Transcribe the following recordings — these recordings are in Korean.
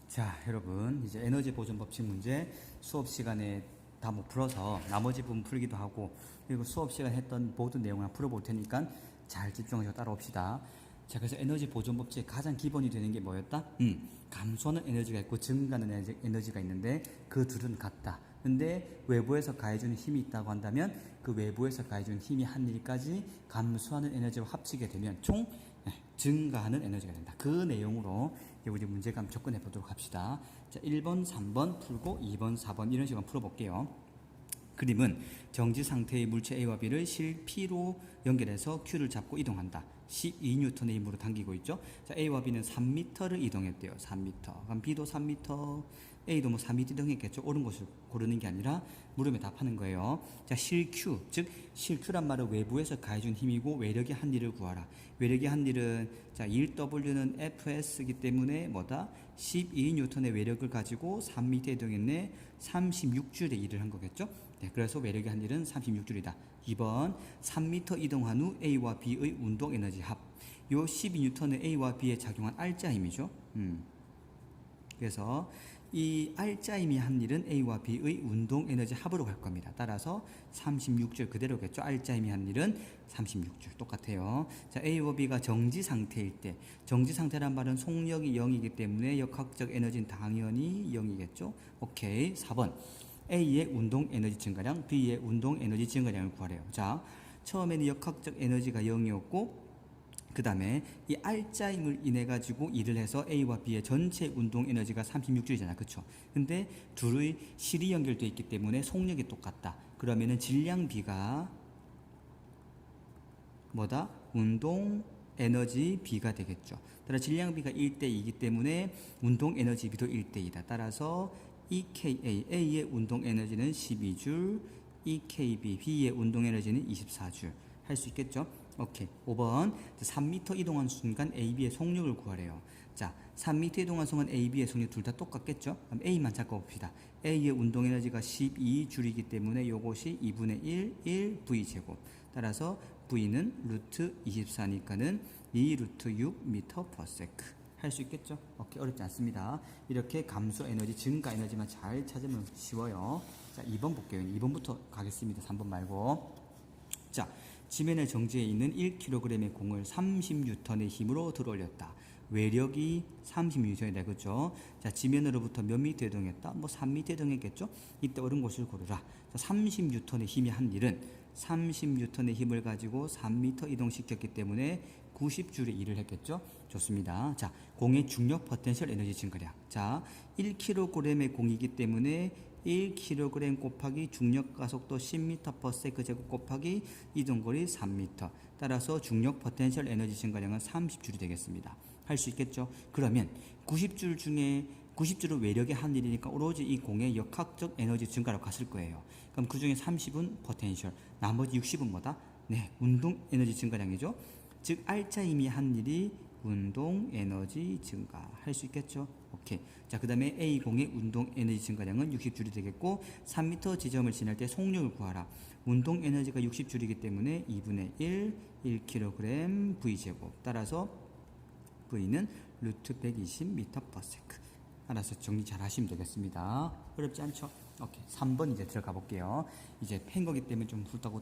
자, 여러분, 이제 에너지 보존 법칙 문제 수업 시간에 다 못 풀어서 나머지 부분 풀기도 하고, 그리고 수업 시간에 했던 모든 내용을 풀어볼 테니까 잘 집중해서 따라옵시다. 자, 그래서 에너지 보존 법칙의 가장 기본이 되는 게 뭐였다? 감소하는 에너지가 있고 증가하는 에너지가 있는데 그 둘은 같다. 근데 외부에서 가해주는 힘이 있다고 한다면 그 외부에서 가해주는 힘이 한 일까지 감소하는 에너지와 합치게 되면 총 증가하는 에너지가 된다. 그 내용으로 우리 문제감 접근해 보도록 합시다. 자, 1번, 3번 풀고 2번, 4번 이런 식으로 풀어볼게요. 그림은 정지 상태의 물체 A와 B를 실 P로 연결해서 Q를 잡고 이동한다. 12N의 힘으로 당기고 있죠. 자, A와 B는 3m를 이동했대요. 3m. 그럼 B도 3m, A도 뭐 3m 이동했겠죠. 옳은 곳을 고르는 게 아니라 물음에 답하는 거예요. 자, 실 Q, 즉 실 Q란 말은 외부에서 가해준 힘이고 외력이 한 일을 구하라. 외력이 한 일은 자 1W는 Fs이기 때문에 뭐다? 12N의 외력을 가지고 3m 이동했네. 36줄의 일을 한 거겠죠. 네, 그래서 외력이 한 일은 36줄이다. 2번 3m 이동한 후 A와 B의 운동 에너지 합. 요 12N의 A와 B에 작용한 R자 힘이죠. 그래서 이 R자 힘이 한 일은 A와 B의 운동 에너지 합으로 갈 겁니다. 따라서 36줄 그대로겠죠. R자 힘이 한 일은 36줄 똑같아요. 자, A와 B가 정지 상태일 때, 정지 상태란 말은 속력이 0이기 때문에 역학적 에너지는 당연히 0이겠죠. 오케이. 4번 A의 운동 에너지 증가량, B의 운동 에너지 증가량을 구하래요. 자, 처음에는 역학적 에너지가 0이었고 그 다음에 이 R자 힘을 인해 가지고 일을 해서 A와 B의 전체 운동 에너지가 36줄이잖아. 그쵸? 근데 둘의 실이 연결되어 있기 때문에 속력이 똑같다. 그러면은 질량 B가 뭐다? 운동 에너지 B가 되겠죠. 따라 질량 B가 1대2이기 때문에 운동 에너지 B도 1대2다. 따라서 EKA, A의 운동 에너지는 12줄, EKB, B의 운동 에너지는 24줄. 할 수 있겠죠? 오케이. 5번. 3m 이동한 순간 AB의 속력을 구하래요. 자, 3m 이동한 순간 AB의 속력 둘 다 똑같겠죠? 그럼 A만 잡고 봅시다. A의 운동 에너지가 12줄이기 때문에 요것이 2분의 1 V제곱. 따라서 V는 루트 24니까는 2 루트 6m/s. 할 수 있겠죠? 오케이. 어렵지 않습니다. 이렇게 감소 에너지, 증가 에너지만 잘 찾으면 쉬워요. 자, 2번 볼게요. 2번부터 가겠습니다. 3번 말고. 자, 지면의 정지에 있는 1kg의 공을 30N의 힘으로 들어올렸다. 외력이 30N이다. 그죠? 자, 지면으로부터 몇 미터 이동했다? 뭐 3m 이동했겠죠? 이때 옳은 곳을 고르라. 자, 30N의 힘이 한 일은 30N의 힘을 가지고 3m 이동시켰기 때문에 90줄의 일을 했겠죠? 좋습니다. 자, 공의 중력 포텐셜 에너지 증가량. 자, 1kg의 공이기 때문에 1kg 곱하기 중력 가속도 10m/s 제곱 곱하기 이동거리 3m. 따라서 중력 포텐셜 에너지 증가량은 30줄이 되겠습니다. 할 수 있겠죠? 그러면 90줄 중에 90줄은 외력의 한 일이니까 오로지 이 공의 역학적 에너지 증가로 갔을 거예요. 그럼 그 중에 30은 포텐셜, 나머지 60은 뭐다? 네, 운동 에너지 증가량이죠. 즉 R자 힘이 한 일이 운동 에너지 증가. 할 수 있겠죠? 오케이. 자, 그 다음에 A공의 운동 에너지 증가량은 60줄이 되겠고 3m 지점을 지날 때 속력을 구하라. 운동 에너지가 60줄이기 때문에 2분의 1kg V제곱. 따라서 V는 루트 120m/s. 알아서 정리 잘 하시면 되겠습니다. 어렵지 않죠? 오케이. 3번 이제 들어가 볼게요. 이제 팬 거기 때문에 좀 훑다고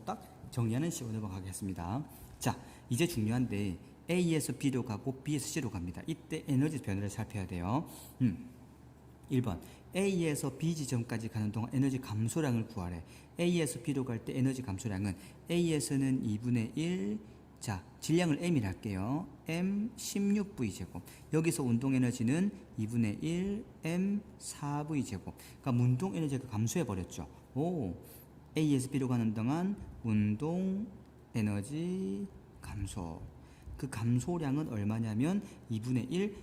정리하는 식으로 넘어가겠습니다. 자, 이제 중요한데 A에서 B로 가고 B에서 C로 갑니다. 이때 에너지 변화를 살펴야 돼요. 1번 A에서 B 지점까지 가는 동안 에너지 감소량을 구하래. A에서 B로 갈 때 에너지 감소량은 A에서는 2분의 1, 자, 질량을 M이라 할게요. M 16V제곱. 여기서 운동 에너지는 2분의 1 M 4V제곱. 그러니까 운동 에너지가 감소해버렸죠. 오, A에서 B로 가는 동안 운동 에너지 감소. 그 감소량은 얼마냐면 2분의 1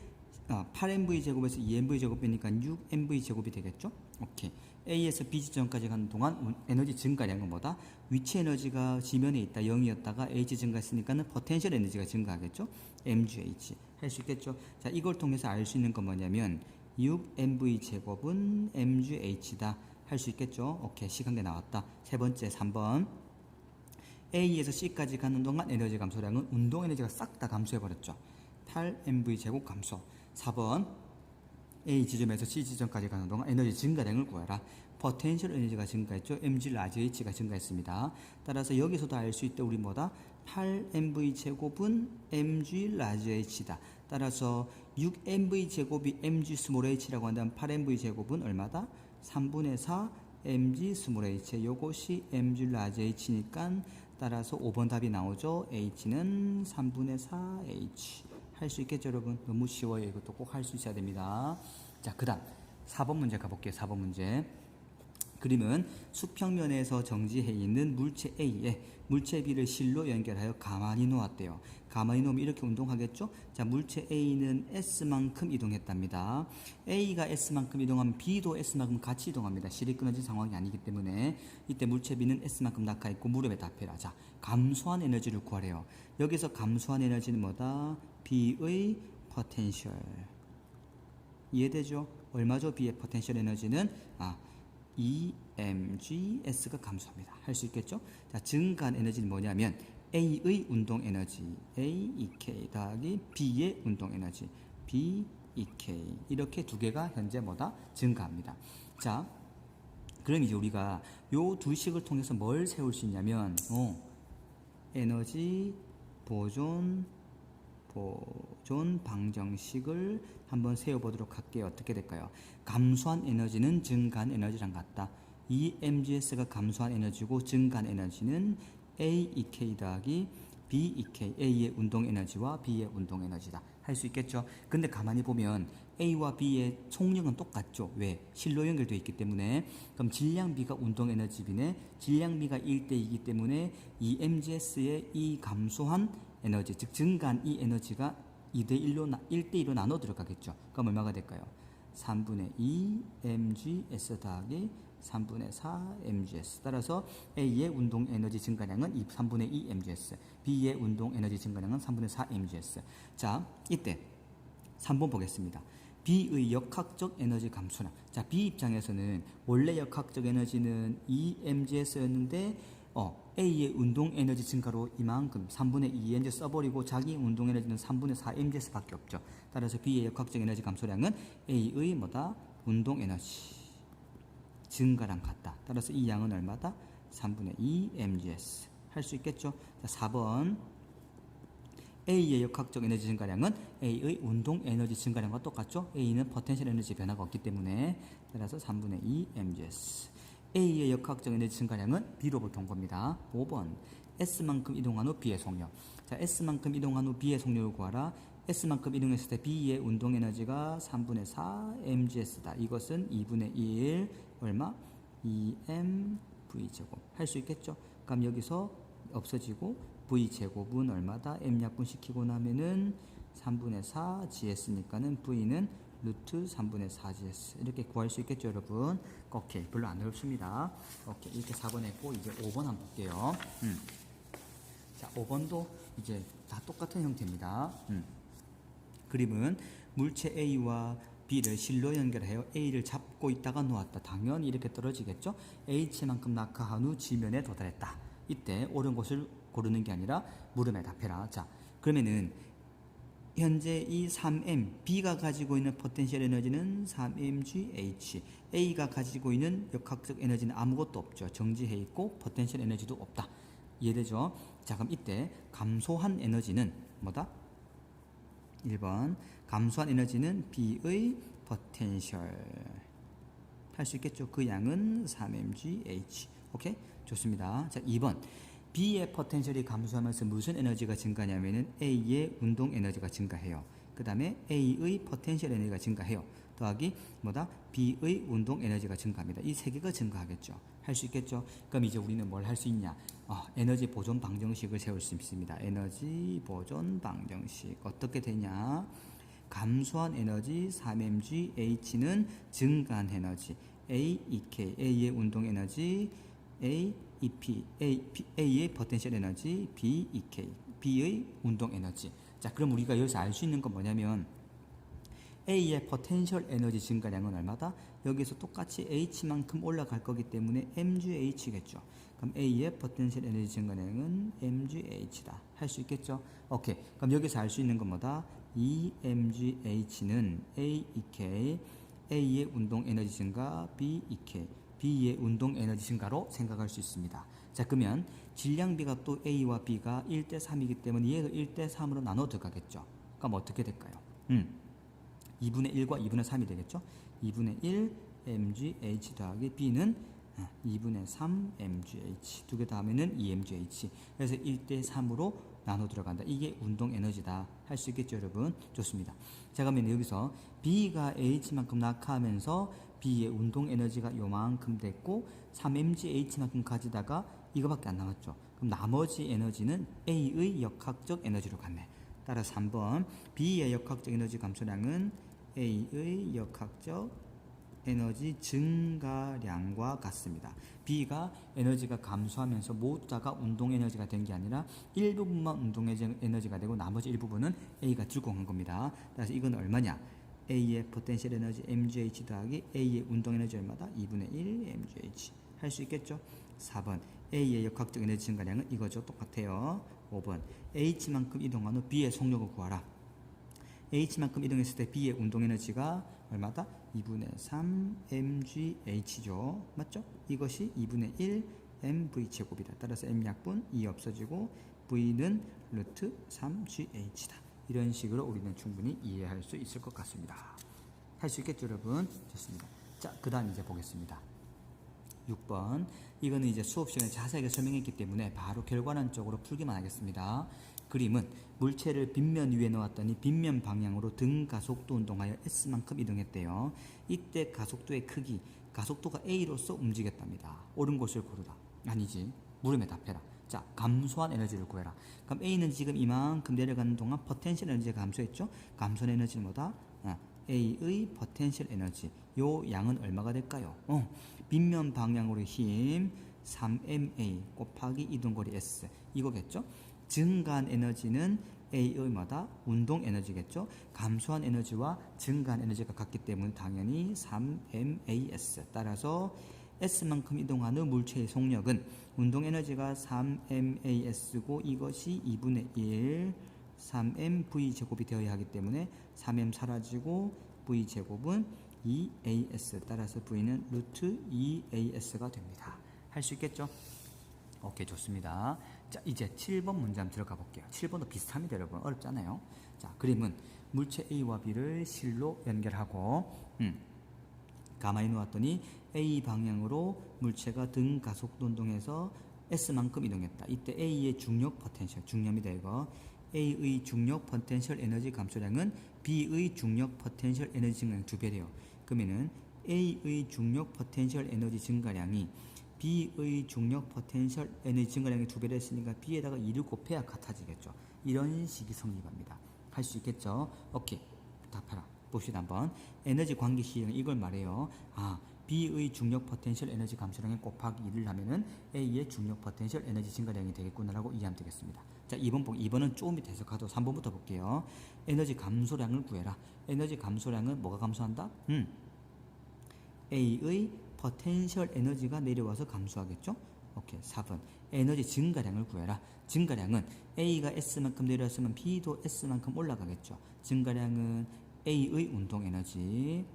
8mv제곱에서 2mv제곱 빼니까 6mv제곱이 되겠죠? 오케이. A에서 B 지점까지 가는 동안 에너지 증가량은 뭐다? 위치 에너지가 지면에 있다 0이었다가 H 증가했으니까는 포텐셜 에너지가 증가하겠죠? mgh. 할 수 있겠죠? 자, 이걸 통해서 알 수 있는 건 뭐냐면 6mv제곱은 mgh다. 할 수 있겠죠? 오케이. 시간계 나왔다. 세 번째 3번. A에서 C까지 가는 동안 에너지 감소량은 운동 에너지가 싹 다 감소해버렸죠. 8mv제곱 감소. 4번 A 지점에서 C 지점까지 가는 동안 에너지 증가량을 구하라. 포텐셜 에너지가 증가했죠. mg 라지 h가 증가했습니다. 따라서 여기서도 알 수 있다. 우리 뭐다? 8mv 제곱은 mg 라지 h다. 따라서 6mv 제곱이 mg 스몰 h라고 한다면 8mv 제곱은 얼마다? 3분의 4 mg 스몰 h. 요것이 mg 라지 h니까 따라서 5번 답이 나오죠. h는 3분의 4 h. 할 수 있겠죠, 여러분? 너무 쉬워요. 이것도 꼭 할 수 있어야 됩니다. 자, 그 다음 4번 문제 가볼게요. 4번 문제. 그림은 수평면에서 정지해 있는 물체 A에 물체 B를 실로 연결하여 가만히 놓았대요. 가만히 놓으면 이렇게 운동하겠죠? 자, 물체 A는 S만큼 이동했답니다. A가 S만큼 이동하면 B도 S만큼 같이 이동합니다. 실이 끊어진 상황이 아니기 때문에 이때 물체 B는 S만큼 낙하했고 무릎에 답해라. 자, 감소한 에너지를 구하래요. 여기서 감소한 에너지는 뭐다? B의 포텐셜. 이해되죠? 얼마죠? B의 포텐셜 에너지는? EMGS가 감소합니다. 할 수 있겠죠? 자, 증가한 에너지는 뭐냐면 A의 운동 에너지 AEK 더하기 B의 운동 에너지 BEK 이렇게 두 개가 현재 뭐다? 증가합니다. 자, 그럼 이제 우리가 요 두 식을 통해서 뭘 세울 수 있냐면 에너지 보존 방정식을 한번 세워보도록 할게요. 어떻게 될까요? 감소한 에너지는 증가한 에너지랑 같다. EMGS가 감소한 에너지고 증가한 에너지는 AEK 더하기 BEK. A의 운동 에너지와 B의 운동 에너지다. 할 수 있겠죠? 근데 가만히 보면 A와 B의 속력은 똑같죠. 왜? 실로 연결되어 있기 때문에. 그럼 질량 B가 운동 에너지 B네. 질량 B가 1대2이기 때문에 EMGS의 이 감소한 에너지, 즉 증가한 이 에너지가 1대1로 나눠 들어가겠죠. 그럼 얼마가 될까요? 3분의 2 mgs 더하기 3분의 4 mgs. 따라서 A의 운동 에너지 증가량은 3분의 2 mgs, B의 운동 에너지 증가량은 3분의 4 mgs. 자, 이때 3번 보겠습니다. B의 역학적 에너지 감소량. 자, B 입장에서는 원래 역학적 에너지는 2 mgs였는데 A의 운동 에너지 증가로 이만큼 3분의 2 mgs 써버리고 자기 운동 에너지는 3분의 4 mgs 밖에 없죠. 따라서 B의 역학적 에너지 감소량은 A의 뭐다? 운동 에너지 증가랑 같다. 따라서 이 양은 얼마다? 3분의 2 mgs. 할 수 있겠죠? 자, 4번 A의 역학적 에너지 증가량은 A의 운동 에너지 증가량과 똑같죠? A는 포텐셜 에너지 변화가 없기 때문에 따라서 3분의 2 mgs. A의 역학적 에너지 증가량은 B로부터 온 겁니다. 5번 S만큼 이동한 후 B의 속력. 자, S만큼 이동한 후 B의 속력을 구하라. S만큼 이동했을 때 B의 운동 에너지가 3분의 4 mgs다. 이것은 2분의 1 얼마? 2mv 제곱. 할 수 있겠죠? 그럼 여기서 없어지고 v 제곱은 얼마다? m 약분시키고 나면은 3분의 4 gs니까는 v는 루트 3분의 4gs. 이렇게 구할 수 있겠죠, 여러분? 오케이. 별로 안 어렵습니다. 오케이. 이렇게 4번 했고, 이제 5번 한번 볼게요. 자, 5번도 이제 다 똑같은 형태입니다. 그림은 물체 A와 B를 실로 연결하여 A를 잡고 있다가 놓았다. 당연히 이렇게 떨어지겠죠? H만큼 낙하한 후 지면에 도달했다. 이때 옳은 곳을 고르는 게 아니라 물음에 답해라. 자, 그러면은 현재 이 3m, B가 가지고 있는 포텐셜 에너지는 3mgh, A가 가지고 있는 역학적 에너지는 아무것도 없죠. 정지해 있고 포텐셜 에너지도 없다. 이해되죠? 자, 그럼 이때 감소한 에너지는 뭐다? 1번 감소한 에너지는 B의 포텐셜. 할 수 있겠죠? 그 양은 3mgh. 오케이? 좋습니다. 자, 2번 B의 포텐셜이 감소하면서 무슨 에너지가 증가하냐면은 A의 운동 에너지가 증가해요. 그 다음에 A의 포텐셜 에너지가 증가해요. 더하기 뭐다? B의 운동 에너지가 증가합니다. 이 세 개가 증가하겠죠. 할 수 있겠죠. 그럼 이제 우리는 뭘 할 수 있냐? 에너지 보존 방정식을 세울 수 있습니다. 에너지 보존 방정식 어떻게 되냐? 감소한 에너지 3mgH는 증가한 에너지 AEK, A의 운동 에너지 A의 포텐셜 에너지 BEK, B의 운동 에너지. 자, 그럼 우리가 여기서 알 수 있는 건 뭐냐면 A의 포텐셜 에너지 증가량은 얼마다? 여기서 똑같이 H만큼 올라갈 거기 때문에 mgH겠죠. 그럼 A의 포텐셜 에너지 증가량은 mgH다. 할 수 있겠죠? 오케이. 그럼 여기서 알 수 있는 건 뭐다? EMGH는 A, EK, A의 운동 에너지 증가, B, EK, B의 운동 에너지 증가로 생각할 수 있습니다. 자, 그러면 질량비가 또 A와 B가 1대 3이기 때문에 얘도 1대 3으로 나눠 들어가겠죠. 그럼 어떻게 될까요? 2분의 1과 2분의 3이 되겠죠. 2분의 1 MGH 더하기 B는 2분의 3 MGH 두 개 다 하면은 2MGH. 그래서 1대 3으로 나눠 들어간다. 이게 운동 에너지다. 할 수 있겠죠, 여러분? 좋습니다. 자, 그러면 여기서 B가 H만큼 낙하하면서 B의 운동 에너지가 요만큼 됐고 3mgH만큼 가지다가 이거밖에 안 남았죠. 그럼 나머지 에너지는 A의 역학적 에너지로 갔네. 따라서 3번 B의 역학적 에너지 감소량은 A의 역학적 에너지 증가량과 같습니다. B가 에너지가 감소하면서 모두 다가 운동 에너지가 된 게 아니라 일부분만 운동 에너지가 되고 나머지 일부분은 A가 들고 간 겁니다. 그래서 이건 얼마냐? A의 포텐셜 에너지 MGH 더하기 A의 운동 에너지 얼마다? 2분의 1 MGH. 할 수 있겠죠? 4번 A의 역학적 에너지 증가량은 이거죠. 똑같아요. 5번 H만큼 이동한 후 B의 속력을 구하라. H만큼 이동했을 때 B의 운동 에너지가 얼마다? 2분의 3 mgH죠. 맞죠? 이것이 2분의 1 mv 제곱이다. 따라서 m약분 2 없어지고 v는 루트 3gh다. 이런 식으로 우리는 충분히 이해할 수 있을 것 같습니다. 할 수 있겠죠, 여러분? 좋습니다. 자, 그 다음 이제 보겠습니다. 6번. 이거는 이제 수업 시간에 자세하게 설명했기 때문에 바로 결과론적으로 풀기만 하겠습니다. 그림은 물체를 빗면 위에 놓았더니 빗면 방향으로 등 가속도 운동하여 S만큼 이동했대요. 이때 가속도의 크기, 가속도가 A로서 움직였답니다. 옳은 것을 고르라. 아니지. 물음에 답해라. 자, 감소한 에너지를 구해라. 그럼 A는 지금 이만큼 내려가는 동안 포텐셜 에너지가 감소했죠? 감소한 에너지는 뭐다? A의 포텐셜 에너지. 요 양은 얼마가 될까요? 빗면 방향으로의 힘 3ma 곱하기 이동거리 S 이거겠죠? 증가한 에너지는 A의 뭐다? 운동 에너지겠죠? 감소한 에너지와 증가한 에너지가 같기 때문에 당연히 3mas. 따라서 S만큼 이동하는 물체의 속력은 운동 에너지가 3mas고 이것이 2분의 1 3mv 제곱이 되어야 하기 때문에 3m 사라지고 v 제곱은 2as. 따라서 v는 루트 2as가 됩니다. 할 수 있겠죠? 오케이, 좋습니다. 자, 이제 7번 문제 한번 들어가 볼게요. 7번도 비슷합니다, 여러분. 어렵잖아요. 자, 그림은 물체 A와 B를 실로 연결하고 가만히 놓았더니 A 방향으로 물체가 등 가속도 운동해서 S만큼 이동했다. 이때 A의 중력 포텐셜, 중력이다 이거. A의 중력 포텐셜 에너지 감소량은 B의 중력 포텐셜 에너지 증가량 2배래요. 그러면은 A의 중력 포텐셜 에너지 증가량이 B의 중력 포텐셜 에너지 증가량이 2배를 했으니까 B에다가 2를 곱해야 같아지겠죠. 이런 식이 성립합니다. 할 수 있겠죠? 오케이. 답해라. 봅시다 한번. 에너지 관계 시행 이걸 말해요. B의 중력 포텐셜 에너지 감소량에 곱하기 2를 하면은 A의 중력 포텐셜 에너지 증가량이 되겠구나라고 이해하면 되겠습니다. 자, 2번은 조금 밑에 해석하도 3번부터 볼게요. 에너지 감소량을 구해라. 에너지 감소량은 뭐가 감소한다? A의 포텐셜 에너지가 내려와서 감소하겠죠? 오케이. 4번. 에너지 증가량을 구해라. 증가량은 A가 S만큼 내려왔으면 B도 S만큼 올라가겠죠. 증가량은 A의 운동 에너지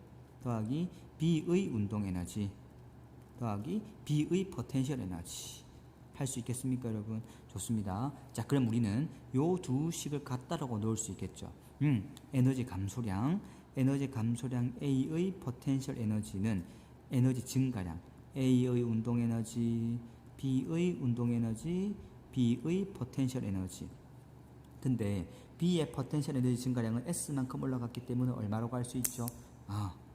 더하기 B의 운동 에너지 더하기 B의 포텐셜 에너지. 할 수 있겠습니까, 여러분? 좋습니다. 자, 그럼 우리는 요 두 식을 같다라고 넣을 수 있겠죠. 에너지 감소량 A의 포텐셜 에너지는 에너지 증가량 A의 운동 에너지, B의 운동 에너지, B의 포텐셜 에너지. 근데 B의 포텐셜 에너지 증가량은 S만큼 올라갔기 때문에 얼마라고 할 수 있죠?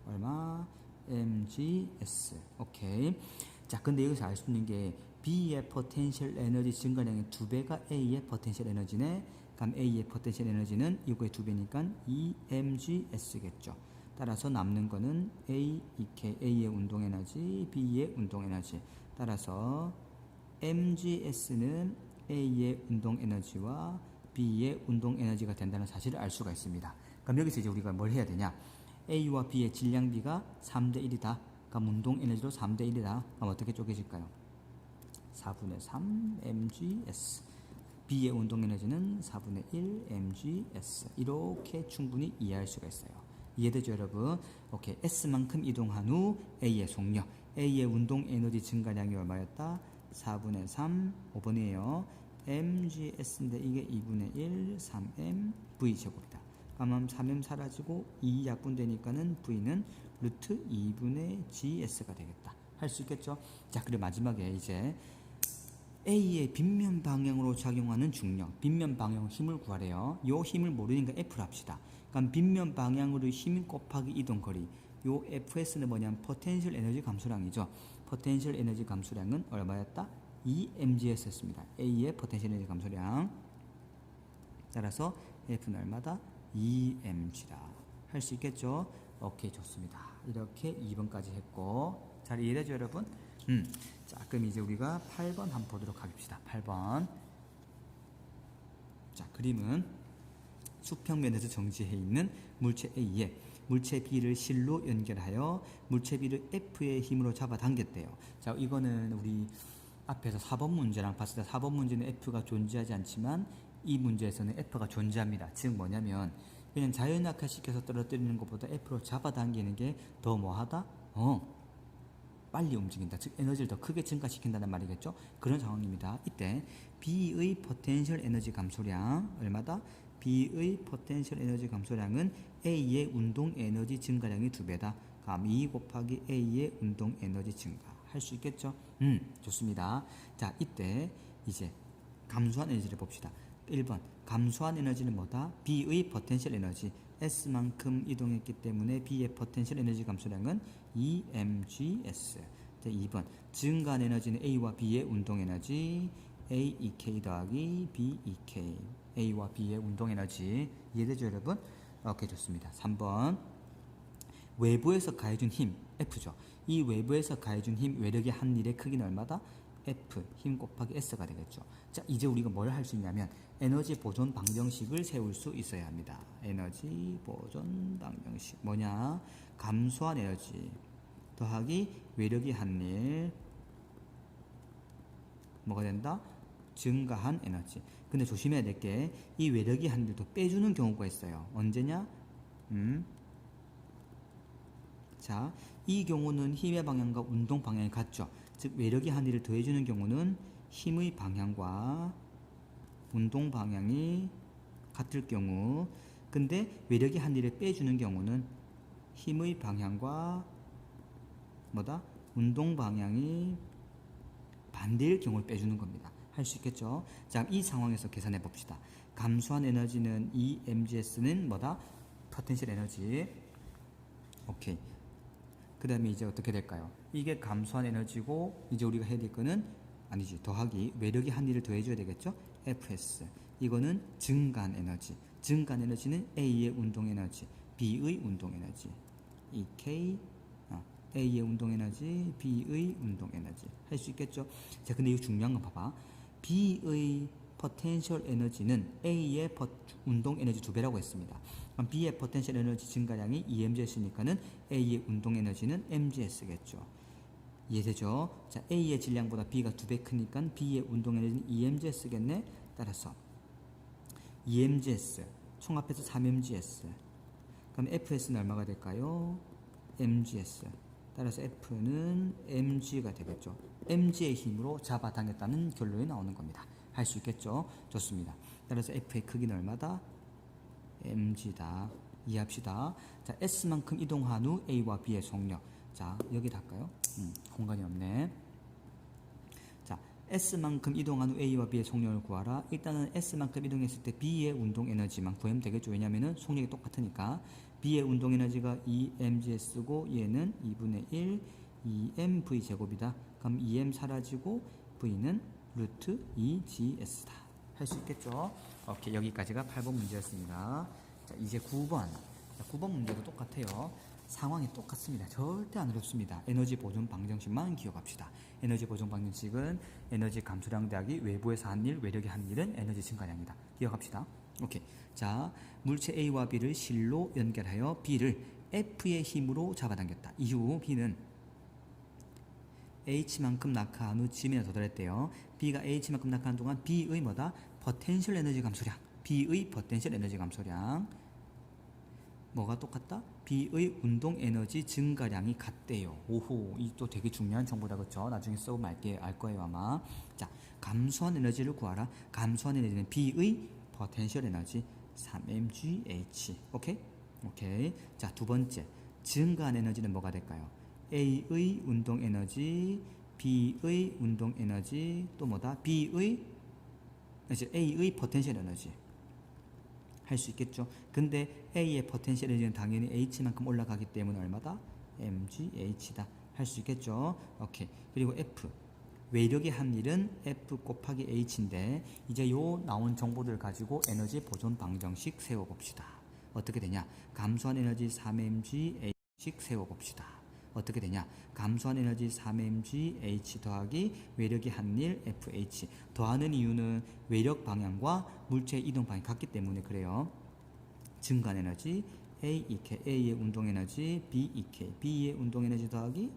얼마? mgs. 오케이. 자, 근데 여기서 알 수 있는 게 B의 포텐셜 에너지 증가량의 2배가 A의 포텐셜 에너지네. 그럼 A의 포텐셜 에너지는 이거의 2배니까 2mgs겠죠. 따라서 남는 거는 A, EK, A의 운동 에너지, B의 운동 에너지. 따라서 mgs는 A의 운동 에너지와 B의 운동 에너지가 된다는 사실을 알 수가 있습니다. 그럼 여기서 이제 우리가 뭘 해야 되냐? A와 B의 질량비가 3대 1이다. 그럼 운동 에너지로 3대 1이다. 그럼 어떻게 쪼개질까요? 4분의 3 mgs B의 운동 에너지는 4분의 1 mgs. 이렇게 충분히 이해할 수가 있어요. 이해되죠, 여러분? 오케이. S만큼 이동한 후 A의 속력. A의 운동 에너지 증가량이 얼마였다? 4분의 3, 5번이에요. mgs인데 이게 2분의 1, 3m v 제곱이다. 그러면 3m 사라지고 2 약분되니까는 v는 루트 2분의 gs가 되겠다. 할 수 있겠죠? 자, 그리고 마지막에 이제 A의 빗면 방향으로 작용하는 중력, 빗면 방향 힘을 구하래요. 요 힘을 모르니까 F를 합시다. 그럼 빗면 방향으로 힘 곱하기 이동 거리. 요 FS는 뭐냐면 포텐셜 에너지 감소량이죠. 포텐셜 에너지 감소량은 얼마였다? 2mgs였습니다. A의 포텐셜 에너지 감소량. 따라서 F는 얼마다? 2mg다. 할 수 있겠죠? 오케이, 좋습니다. 이렇게 2번까지 했고, 잘 이해되죠, 여러분? 자, 그럼 이제 우리가 8번 한번 보도록 하겠습니다. 8번. 자, 그림은 수평면에서 정지해 있는 물체 A에 물체 B를 실로 연결하여 물체 B를 F의 힘으로 잡아당겼대요. 자, 이거는 우리 앞에서 4번 문제랑 봤을 때 4번 문제는 F가 존재하지 않지만 이 문제에서는 F가 존재합니다. 즉 뭐냐면 그냥 자연낙하시켜서 떨어뜨리는 것보다 F로 잡아당기는 게 더 뭐하다? 빨리 움직인다. 즉 에너지를 더 크게 증가시킨다는 말이겠죠. 그런 상황입니다. 이때 B의 포텐셜 에너지 감소량 얼마다? B의 포텐셜 에너지 감소량은 A의 운동 에너지 증가량의 2배다. 그럼 2 곱하기 A의 운동 에너지 증가. 할 수 있겠죠? 좋습니다. 자, 이때 이제 감소한 에너지를 봅시다. 1번 감소한 에너지는 뭐다? B의 포텐셜 에너지 S만큼 이동했기 때문에 B의 포텐셜 에너지 감소량은 2mgs. 2번 증가한 에너지는 A와 B의 운동 에너지 AEK 더하기 BEK. A와 B의 운동 에너지 이해되죠, 여러분? 오케이, 좋습니다. 3번 외부에서 가해준 힘 F죠. 이 외부에서 가해준 힘 외력의 한 일의 크기는 얼마다? F 힘 곱하기 S가 되겠죠. 자, 이제 우리가 뭘 할 수 있냐면 에너지 보존 방정식을 세울 수 있어야 합니다. 에너지 보존 방정식 뭐냐? 감소한 에너지 더하기 외력의 한 일 뭐가 된다? 증가한 에너지. 근데 조심해야 될 게 이 외력의 한 일도 빼주는 경우가 있어요. 언제냐? 자, 이 경우는 힘의 방향과 운동 방향이 같죠. 즉 외력의 한 일을 더해주는 경우는 힘의 방향과 운동 방향이 같을 경우, 근데 외력의 한 일을 빼주는 경우는 힘의 방향과 뭐다? 운동 방향이 반대일 경우를 빼주는 겁니다. 할 수 있겠죠? 자, 이 상황에서 계산해 봅시다. 감소한 에너지는 이 mgs는 뭐다? 포텐셜 에너지. 오케이. 그 다음에 이제 어떻게 될까요? 이게 감소한 에너지고 이제 우리가 해야 될 거는 아니지, 더하기 외력의 한 일을 더해줘야 되겠죠? fs. 이거는 증가한 에너지. 증가한 에너지는 A의 운동 에너지, B의 운동 에너지. EK A의 운동 에너지, B의 운동 에너지. 할 수 있겠죠? 자, 근데 이거 중요한 거 봐봐. B의 포텐셜 에너지는 A의 운동 에너지 2배라고 했습니다. 그럼 B의 포텐셜 에너지 증가량이 2mgs니까는 A의 운동 에너지는 mgs겠죠. 이해되죠? 자, A의 질량보다 B가 2배 크니까 B의 운동 에너지는 2mgs겠네. 따라서 2mgs 총합해서 3mgs. 그럼 FS는 얼마가 될까요? mgs. 따라서 F는 mg가 되겠죠. mg의 힘으로 잡아당겼다는 결론이 나오는 겁니다. 할 수 있겠죠? 좋습니다. 따라서 F의 크기는 얼마다? mg다. 이해합시다. 자, S만큼 이동한 후 A와 B의 속력. 자, 여기다 할까요? 공간이 없네. 자, S만큼 이동한 후 A와 B의 속력을 구하라. 일단은 S만큼 이동했을 때 B의 운동 에너지만 구하면 되겠죠. 왜냐면은 속력이 똑같으니까. B의 운동 에너지가 2mgs고 얘는 2분의 1 2mv 제곱이다. 그럼 2m 사라지고 V는 루트 2gs다. 할 수 있겠죠? 오케이, 여기까지가 8번 문제였습니다. 자, 이제 9번. 자, 9번 문제도 똑같아요. 상황이 똑같습니다. 절대 안 어렵습니다. 에너지 보존 방정식만 기억합시다. 에너지 보존 방정식은 에너지 감소량 더하기 외부에서 한 일, 외력의 한 일은 에너지 증가량이다. 기억합시다. 오케이. 자, 물체 A와 B를 실로 연결하여 B를 F의 힘으로 잡아당겼다. 이후 B는 H만큼 낙하한 후 G면에 도달했대요. B가 H만큼 낙하한 동안 B의 뭐다? 포텐셜 에너지 감소량, B의 포텐셜 에너지 감소량 뭐가 똑같다? B의 운동 에너지 증가량이 같대요. 오호, 이 또 되게 중요한 정보다, 그렇죠? 나중에 써보면 알 거예요 아마. 자, 감소한 에너지를 구하라. 감소한 에너지는 B의 포텐셜 에너지 3mgh. 오케이? 오케이. 자, 두 번째, 증가한 에너지는 뭐가 될까요? A의 운동 에너지, B의 운동 에너지, 또 뭐다? A의 포텐셜 에너지. 할 수 있겠죠. 근데 A의 포텐셜 에너지는 당연히 H만큼 올라가기 때문에 얼마다? mgh다. 할 수 있겠죠. 오케이. 그리고 F. 외력의 합일은 F 곱하기 H인데 이제 요 나온 정보들 가지고 에너지 보존 방정식 세워봅시다. 어떻게 되냐? 감소한 에너지 3mgh씩 세워봅시다. 어떻게 되냐? 감소한 에너지 3mgh 더하기 외력의 한일 FH. 더하는 이유는 외력 방향과 물체의 이동 방향이 같기 때문에 그래요. 증가한 에너지 AEK, A의 운동 에너지 BEK, B의 운동 에너지 더하기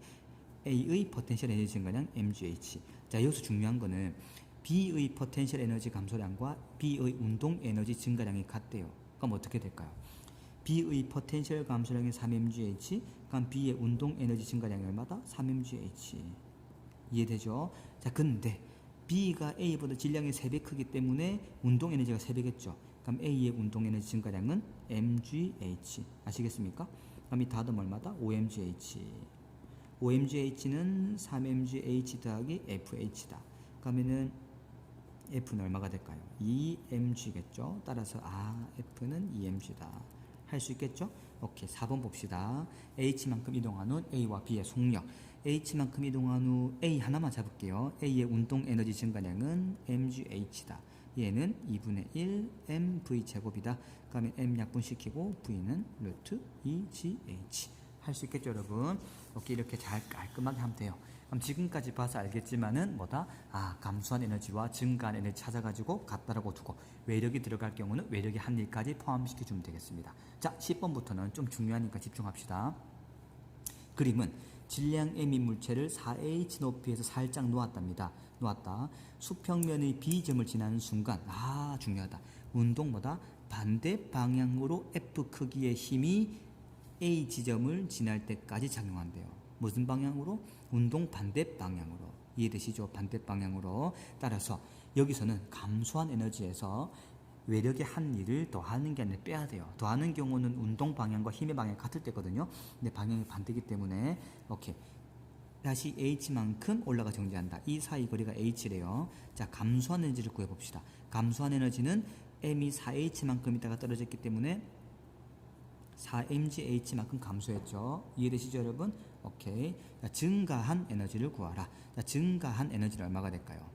A의 포텐셜 에너지 증가량 mgh. 자, 여기서 중요한 거는 B의 포텐셜 에너지 감소량과 B의 운동 에너지 증가량이 같대요. 그럼 어떻게 될까요? B의 포텐셜 감소량이 3mgh, 그럼 B의 운동 에너지 증가량이 얼마다? 3mgh. 이해되죠? 자, 근데 B가 A보다 질량이 3배 크기 때문에 운동 에너지가 3배겠죠. 그럼 A의 운동 에너지 증가량은 mgh. 아시겠습니까? 그럼 이 다음 얼마다? 5mgh. 5mgh는 3mgh 더하기 fh다. 그러면은 F는 얼마가 될까요? 2mg겠죠. 따라서 F는 2mg다. 할 수 있겠죠? 오케이. 4번 봅시다. H만큼 이동한 후 A와 B의 속력. H만큼 이동한 후 A 하나만 잡을게요. A의 운동 에너지 증가량은 mgh다. 얘는 2분의 1 mv 제곱이다. 그러면 m 약분시키고 v는 루트 2gh. 할 수 있겠죠, 여러분? 오케이. 이렇게 잘 깔끔하게 하면 돼요. 그럼 지금까지 봐서 알겠지만은 뭐다? 감소한 에너지와 증가한 에너지 찾아가지고 같다라고 두고 외력이 들어갈 경우는 외력의 한일까지 포함시켜주면 되겠습니다. 자, 10번부터는 좀 중요하니까 집중합시다. 그림은 질량 m인 물체를 4h 높이에서 살짝 놓았답니다. 놓았다. 수평면의 B점을 지나는 순간 중요하다. 운동보다 반대 방향으로 F 크기의 힘이 A 지점을 지날 때까지 작용한대요. 무슨 방향으로? 운동 반대 방향으로. 이해되시죠? 반대 방향으로. 따라서 여기서는 감소한 에너지에서 외력의 한 일을 더하는 게 아니라 빼야 돼요. 더하는 경우는 운동 방향과 힘의 방향이 같을 때거든요. 근데 방향이 반대이기 때문에 오케이. 다시 H만큼 올라가 정지한다. 이 사이 거리가 H래요. 자, 감소한 에너지를 구해봅시다. 감소한 에너지는 M이 4H만큼 있다가 떨어졌기 때문에 4mgh만큼 감소했죠. 이해되시죠, 여러분? 오케이. 자, 증가한 에너지를 구하라. 자, 증가한 에너지는 얼마가 될까요?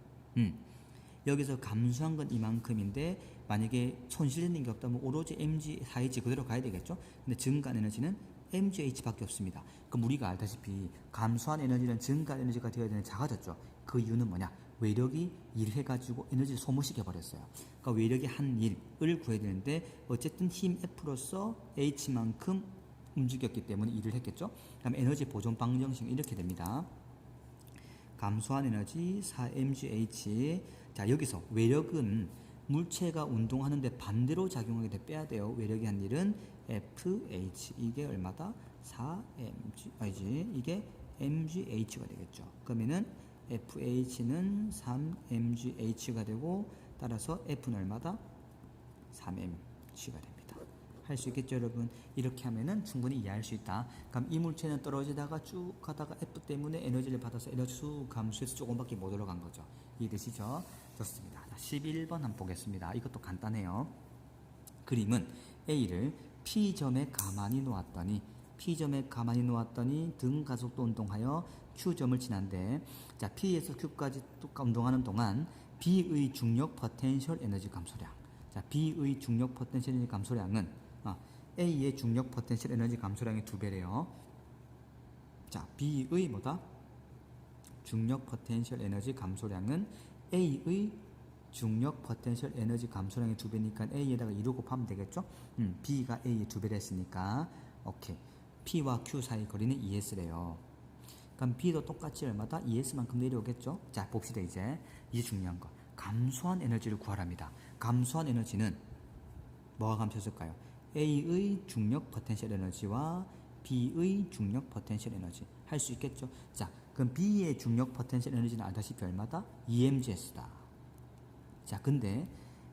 여기서 감소한 건 이만큼인데 만약에 손실되는 게 없다면 오로지 mg, 4h 그대로 가야 되겠죠? 근데 증가한 에너지는 mgh밖에 없습니다. 그럼 우리가 알다시피 감소한 에너지는 증가한 에너지가 되어야 되는 작아졌죠. 그 이유는 뭐냐? 외력이 일해가지고 에너지를 소모시켜버렸어요. 그러니까 외력의 한 일을 구해야 되는데 어쨌든 힘 F로서 H만큼 움직였기 때문에 일을 했겠죠. 그럼 에너지 보존 방정식은 이렇게 됩니다. 감소한 에너지 4mgh. 자, 여기서 외력은 물체가 운동하는데 반대로 작용하게 돼 빼야 돼요. 외력의 한 일은 FH. 이게 얼마다? 4mg. 이게 mgh가 되겠죠. 그러면은 FH는 3mgh가 되고 따라서 F는 얼마다? 3mg가 됩니다. 할 수 있겠죠, 여러분? 이렇게 하면은 충분히 이해할 수 있다. 그럼 이 물체는 떨어지다가 쭉 가다가 F 때문에 에너지를 받아서 에너지 수 감소해서 조금밖에 못 올라간 거죠. 이해되시죠? 좋습니다. 11번 한번 보겠습니다. 이것도 간단해요. 그림은 A를 P점에 가만히 놓았더니 등 가속도 운동하여 Q점을 지난데, 자, P에서 Q까지 운동하는 동안 B의 중력 포텐셜 에너지 감소량. 자, B의 중력 포텐셜 에너지 감소량은 A의 중력 포텐셜 에너지 감소량의 2배래요. 자, B의 뭐다? 중력 포텐셜 에너지 감소량은 A의 중력 포텐셜 에너지 감소량의 2배니까 A에다가 2로 곱하면 되겠죠? B가 A의 2배를 했으니까 오케이. P와 Q 사이 거리는 2S래요. 그럼 B도 똑같이 얼마다? 2S만큼 내려오겠죠? 자, 봅시다. 이제 중요한 거. 감소한 에너지를 구하랍니다. 감소한 에너지는 뭐가 감소했을까요? A의 중력 포텐셜 에너지와 B의 중력 포텐셜 에너지. 할 수 있겠죠? 자, 그럼 B의 중력 포텐셜 에너지는 알다시피 얼마다? EMGS다. 자, 근데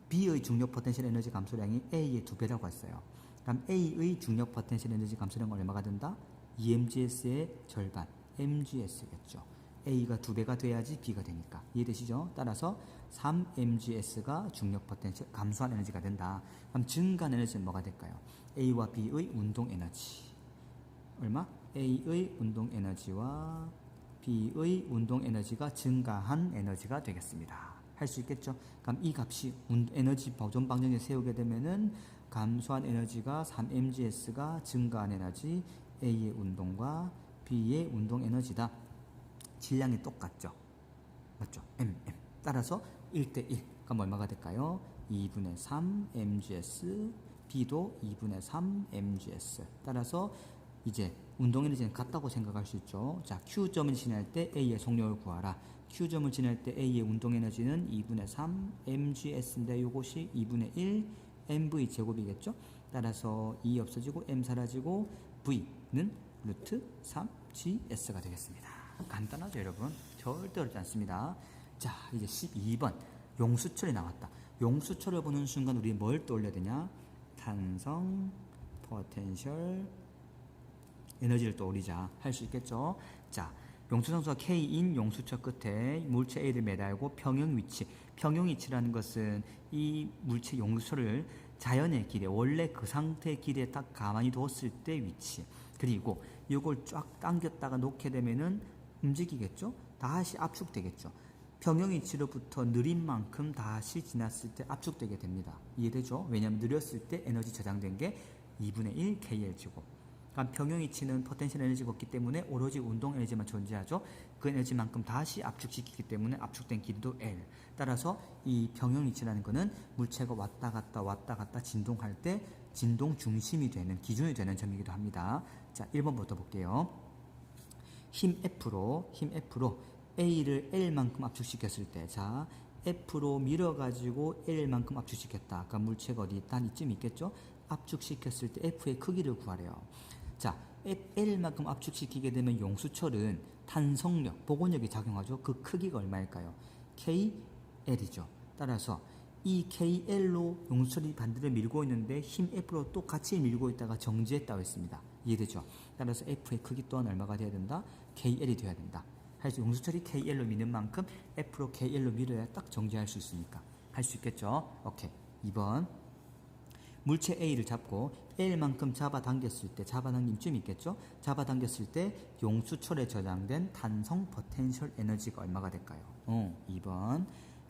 B의 중력 포텐셜 에너지 감소량이 A의 2배라고 했어요. 그럼 A의 중력 포텐셜 에너지 감소량은 얼마가 된다? EMGS의 절반, MGS겠죠. A가 2배가 돼야지 B가 되니까. 이해되시죠? 따라서 3mgs가 중력 포텐셜 감소한 에너지가 된다. 그럼 증가한 에너지는 뭐가 될까요? A와 B의 운동 에너지. 얼마? A의 운동 에너지와 B의 운동 에너지가 증가한 에너지가 되겠습니다. 할 수 있겠죠? 그럼 이 값이 에너지 보존 방정에 세우게 되면은 감소한 에너지가 3mgs가 증가한 에너지 A의 운동과 B의 운동 에너지다. 질량이 똑같죠? 맞죠? 따라서 1대1. 그럼 얼마가 될까요? 2분의 3 mgs, B도 2분의 3 mgs. 따라서 이제 운동 에너지는 같다고 생각할 수 있죠. 자, Q점을 지날 때 A의 속력을 구하라. Q점을 지날 때 A의 운동 에너지는 2분의 3 mgs인데 이것이 2분의 1 mv 제곱이겠죠. 따라서 2 없어지고 m 사라지고 v는 루트 3gs가 되겠습니다. 간단하죠, 여러분? 절대 어렵지 않습니다. 자, 이제 12번 용수철이 나왔다. 용수철을 보는 순간 우리 뭘 떠올려야 되냐? 탄성, 포텐셜, 에너지를 떠올리자. 할 수 있겠죠? 자, 용수성수가 K인 용수철 끝에 물체 A를 매달고 평형 위치. 평형 위치라는 것은 이 물체 용수철을 자연의 길에, 원래 그 상태의 길에 딱 가만히 두었을 때 위치. 그리고 이걸 쫙 당겼다가 놓게 되면은 움직이겠죠? 다시 압축되겠죠? 평형 위치로부터 느린 만큼 다시 지났을 때 압축되게 됩니다. 이해되죠? 왜냐하면 느렸을 때 에너지 저장된 게 2분의 1 KL제곱. 그러니까 평형 위치는 포텐셜 에너지가 없기 때문에 오로지 운동 에너지만 존재하죠. 그 에너지만큼 다시 압축시키기 때문에 압축된 길이도 L. 따라서 이 평형 위치라는 것은 물체가 왔다 갔다 진동할 때 진동 중심이 되는, 기준이 되는 점이기도 합니다. 자, 1번부터 볼게요. 힘 F로 A를 L만큼 압축시켰을 때, 자, F로 밀어가지고 L만큼 압축시켰다. 아까 물체가 어디 있다? 이쯤 있겠죠? 압축시켰을 때 F의 크기를 구하래요. 자, L만큼 압축시키게 되면 용수철은 탄성력, 복원력이 작용하죠. 그 크기가 얼마일까요? KL이죠. 따라서 이 KL로 용수철이 반대로 밀고 있는데 힘 F로 또 같이 밀고 있다가 정지했다고 했습니다. 이해되죠? 따라서 F의 크기 또한 얼마가 돼야 된다? KL이 돼야 된다. 그래서 용수철이 KL로 미는 만큼 F로 KL로 밀어야 딱 정지할 수 있으니까. 할 수 있겠죠? 오케이. 2번. 물체 A를 잡고 L만큼 잡아당겼을 때, 잡아당김쯤 있겠죠? 잡아당겼을 때 용수철에 저장된 탄성 포텐셜 에너지가 얼마가 될까요? 2번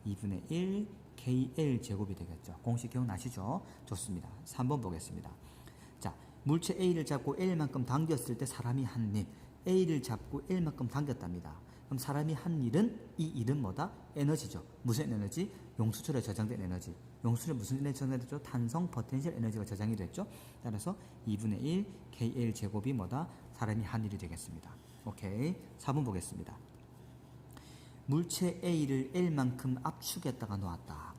2분의 1 KL 제곱이 되겠죠. 공식 기억나시죠? 좋습니다. 3번 보겠습니다. 자, 물체 A를 잡고 L만큼 당겼을 때 사람이 한 일. A를 잡고 L만큼 당겼답니다. 그럼 사람이 한 일은, 이 일은 뭐다? 에너지죠. 무슨 에너지? 용수철에 저장된 에너지. 용수철에 무슨 에너지 저장됐죠? 탄성 포텐셜 에너지가 저장이 됐죠. 따라서 2분의 1 KL 제곱이 뭐다? 사람이 한 일이 되겠습니다. 오케이. 4번 보겠습니다. 물체 A를 L만큼 압축했다가 놓았다.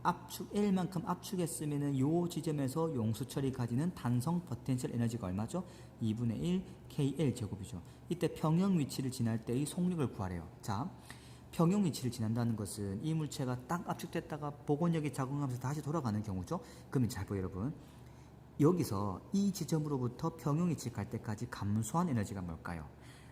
L만큼 압축했으면은 요 지점에서 용수철이 가지는 탄성 포텐셜 에너지가 얼마죠? 2분의 1 KL 제곱이죠. 이때 평형 위치를 지날 때의 속력을 구하래요. 자, 평형 위치를 지난다는 것은 이 물체가 딱 압축됐다가 복원력이 작용하면서 다시 돌아가는 경우죠. 그러면 잘 보여요, 여러분. 여기서 이 지점으로부터 평형 위치 갈 때까지 감소한 에너지가 뭘까요?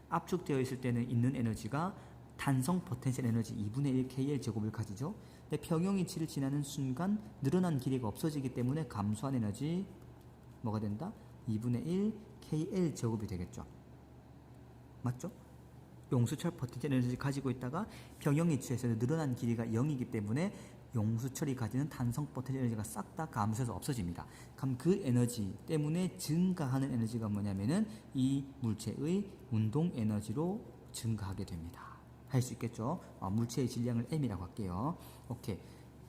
압축되어 있을 때는 있는 에너지가 탄성 포텐셜 에너지 2분의 1 KL 제곱을 가지죠. 근데 평형 위치를 지나는 순간 늘어난 길이가 없어지기 때문에 감소한 에너지 뭐가 된다? 2분의 1 KL 제곱이 되겠죠. 맞죠? 용수철 포텐셜 에너지 가지고 있다가 평형 위치에서는 늘어난 길이가 0이기 때문에 용수철이 가지는 탄성 포텐셜 에너지가 싹 다 감소해서 없어집니다. 그럼 그 에너지 때문에 증가하는 에너지가 뭐냐면은 이 물체의 운동 에너지로 증가하게 됩니다. 할 수 있겠죠? 물체의 질량을 m이라고 할게요. 오케이.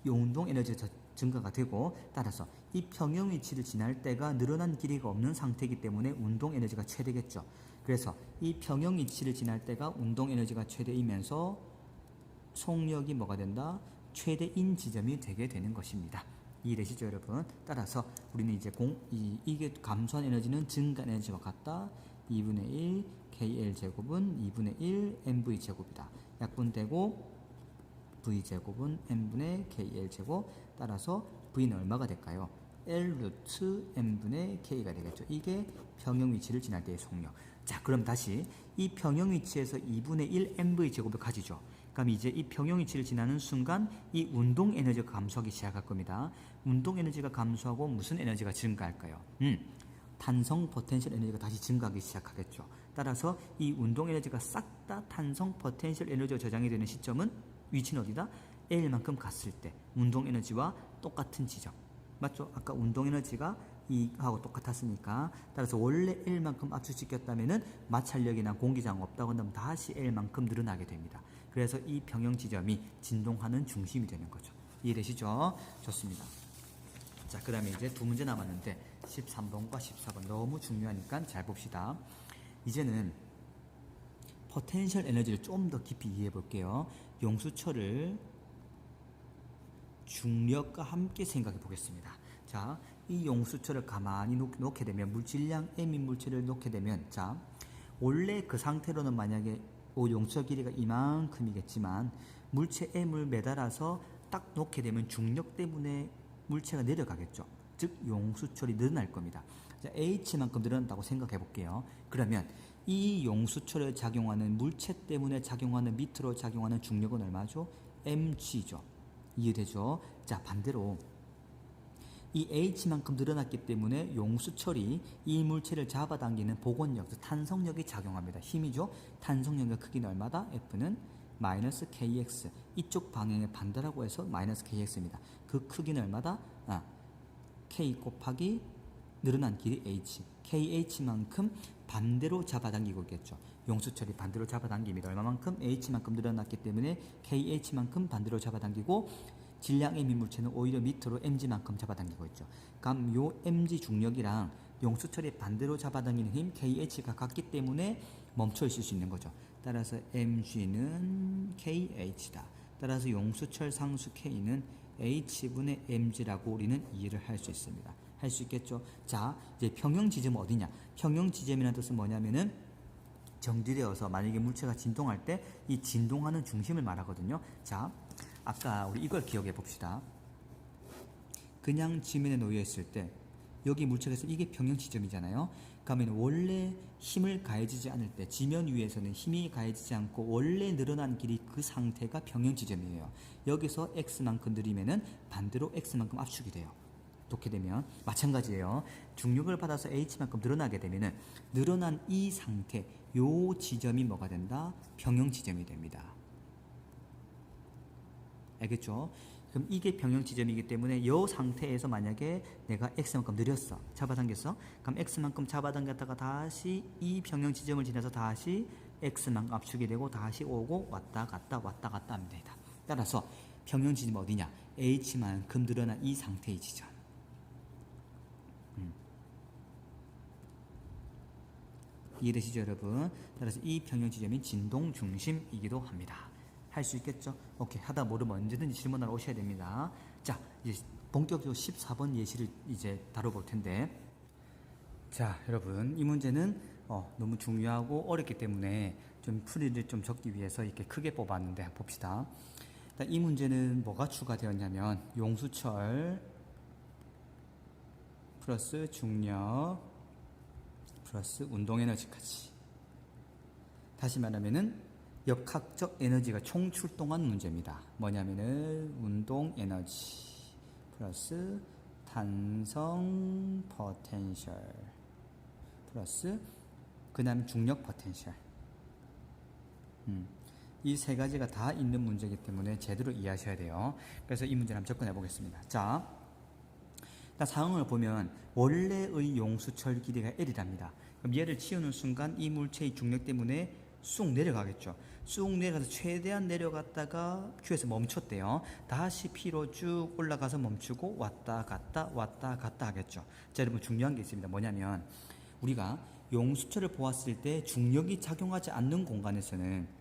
이 운동 에너지가 증가가 되고, 따라서 이 평형 위치를 지날 때가 늘어난 길이가 없는 상태이기 때문에 운동 에너지가 최대겠죠. 그래서 이 평형 위치를 지날 때가 운동 에너지가 최대이면서 속력이 뭐가 된다? 최대인 지점이 되게 되는 것입니다. 이해되시죠, 여러분? 따라서 우리는 이제 이게 감소한 에너지는 증가한 에너지와 같다. 2분의 1 KL 제곱은 2분의 1 MV제곱이다. 약분되고 V제곱은 N분의 KL제곱. 따라서 V는 얼마가 될까요? L 루트 N분의 K가 되겠죠. 이게 평형 위치를 지날 때의 속력. 자, 그럼 다시 이 평형 위치에서 2분의 1 MV제곱을 가지죠. 그럼 이제 이 평형 위치를 지나는 순간 이 운동 에너지가 감소하기 시작할 겁니다. 운동 에너지가 감소하고 무슨 에너지가 증가할까요? 탄성 포텐셜 에너지가 다시 증가하기 시작하겠죠. 따라서 이 운동 에너지가 싹 다 탄성 포텐셜 에너지로 저장이 되는 시점은 위치는 어디다? L만큼 갔을 때 운동 에너지와 똑같은 지점. 맞죠? 아까 운동 에너지가 이하고 똑같았으니까. 따라서 원래 L만큼 압축시켰다면은 마찰력이나 공기장 없다고 한다면 다시 L만큼 늘어나게 됩니다. 그래서 이 평형 지점이 진동하는 중심이 되는 거죠. 이해되시죠? 좋습니다. 자, 그 다음에 이제 두 문제 남았는데 13번과 14번 너무 중요하니까 잘 봅시다. 이제는 포텐셜 에너지를 좀 더 깊이 이해해 볼게요. 용수철을 중력과 함께 생각해 보겠습니다. 자, 이 용수철을 가만히 놓게 되면 물질량 M인 물체를 놓게 되면, 자, 원래 그 상태로는 만약에 용수철 길이가 이만큼이겠지만 물체 M을 매달아서 딱 놓게 되면 중력 때문에 물체가 내려가겠죠. 즉 용수철이 늘어날 겁니다. 자, H만큼 늘어난다고 생각해 볼게요. 그러면 이 용수철에 작용하는 물체 때문에 작용하는 밑으로 작용하는 중력은 얼마죠? mg죠. 이해되죠? 자, 반대로 이 H만큼 늘어났기 때문에 용수철이 이 물체를 잡아당기는 복원력, 탄성력이 작용합니다. 힘이죠? 탄성력의 크기는 얼마다? F는 마이너스 kx. 이쪽 방향의 반대라고 해서 마이너스 kx입니다. 그 크기는 얼마다? k 곱하기 늘어난 길이 h. kh만큼 반대로 잡아당기고 있겠죠. 용수철이 반대로 잡아당깁니다. 얼마만큼? h만큼 늘어났기 때문에 kh만큼 반대로 잡아당기고, 질량 m인 물체는 오히려 밑으로 mg만큼 잡아당기고 있죠. 그럼 요 mg 중력이랑 용수철이 반대로 잡아당기는 힘 kh가 같기 때문에 멈춰 있을 수 있는 거죠. 따라서 mg는 kh다. 따라서 용수철 상수 k는 h분의 mg라고 우리는 이해를 할 수 있습니다. 할 수 있겠죠. 자, 이제 평형 지점은 어디냐? 평형 지점이라는 뜻은 뭐냐면은 정지되어서 만약에 물체가 진동할 때 이 진동하는 중심을 말하거든요. 자, 아까 우리 이걸 기억해 봅시다. 그냥 지면에 놓여 있을 때 여기 물체가 있으면 이게 평형 지점이잖아요. 그러면 원래 힘을 가해지지 않을 때 지면 위에서는 힘이 가해지지 않고 원래 늘어난 길이 그 상태가 평형 지점이에요. 여기서 x만큼 느리면은 반대로 x만큼 압축이 돼요. 놓게 되면 마찬가지예요. 중력을 받아서 h만큼 늘어나게 되면은 늘어난 이 상태, 요 지점이 뭐가 된다? 평형 지점이 됩니다. 알겠죠? 그럼 이게 평형 지점이기 때문에 이 상태에서 만약에 내가 x만큼 느렸어, 잡아당겼어. 그럼 x만큼 잡아당겼다가 다시 이 평형 지점을 지나서 다시 x만큼 압축이 되고 다시 오고 왔다 갔다 하면 됩니다. 따라서 평형 지점이 어디냐? h만큼 늘어난 이 상태의 지점. 이해되시죠, 여러분? 따라서 이 평형 지점이 진동 중심이기도 합니다. 할 수 있겠죠? 오케이. 하다 모르면 언제든지 질문하러 오셔야 됩니다. 자, 이제 본격적으로 14번 예시를 이제 다뤄볼 텐데, 자, 여러분, 이 문제는 너무 중요하고 어렵기 때문에 좀 풀이를 좀 적기 위해서 이렇게 크게 뽑았는데 봅시다. 이 문제는 뭐가 추가되었냐면 용수철 플러스 중력 플러스 운동에너지까지. 다시 말하면은 역학적 에너지가 총출동한 문제입니다. 뭐냐면은 운동에너지 플러스 탄성 포텐셜 플러스 그 다음 중력 포텐셜. 이 세 가지가 다 있는 문제이기 때문에 제대로 이해하셔야 돼요. 그래서 이 문제를 한번 접근해 보겠습니다. 자, 일단 상황을 보면 원래의 용수철 길이가 L이랍니다. 그럼 얘를 치우는 순간 이 물체의 중력 때문에 쑥 내려가겠죠. 쑥 내려가서 최대한 내려갔다가 Q에서 멈췄대요. 다시 P로 쭉 올라가서 멈추고 왔다 갔다 하겠죠. 자, 여러분 중요한 게 있습니다. 뭐냐면 우리가 용수철을 보았을 때 중력이 작용하지 않는 공간에서는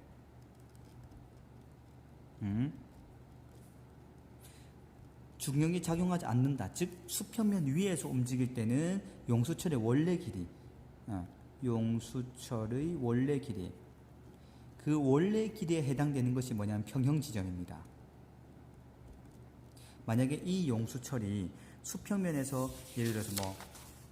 중력이 작용하지 않는다. 즉 수평면 위에서 움직일 때는 용수철의 원래 길이, 용수철의 원래 길이, 그 원래 길이에 해당되는 것이 뭐냐면 평형 지점입니다. 만약에 이 용수철이 수평면에서 예를 들어서 뭐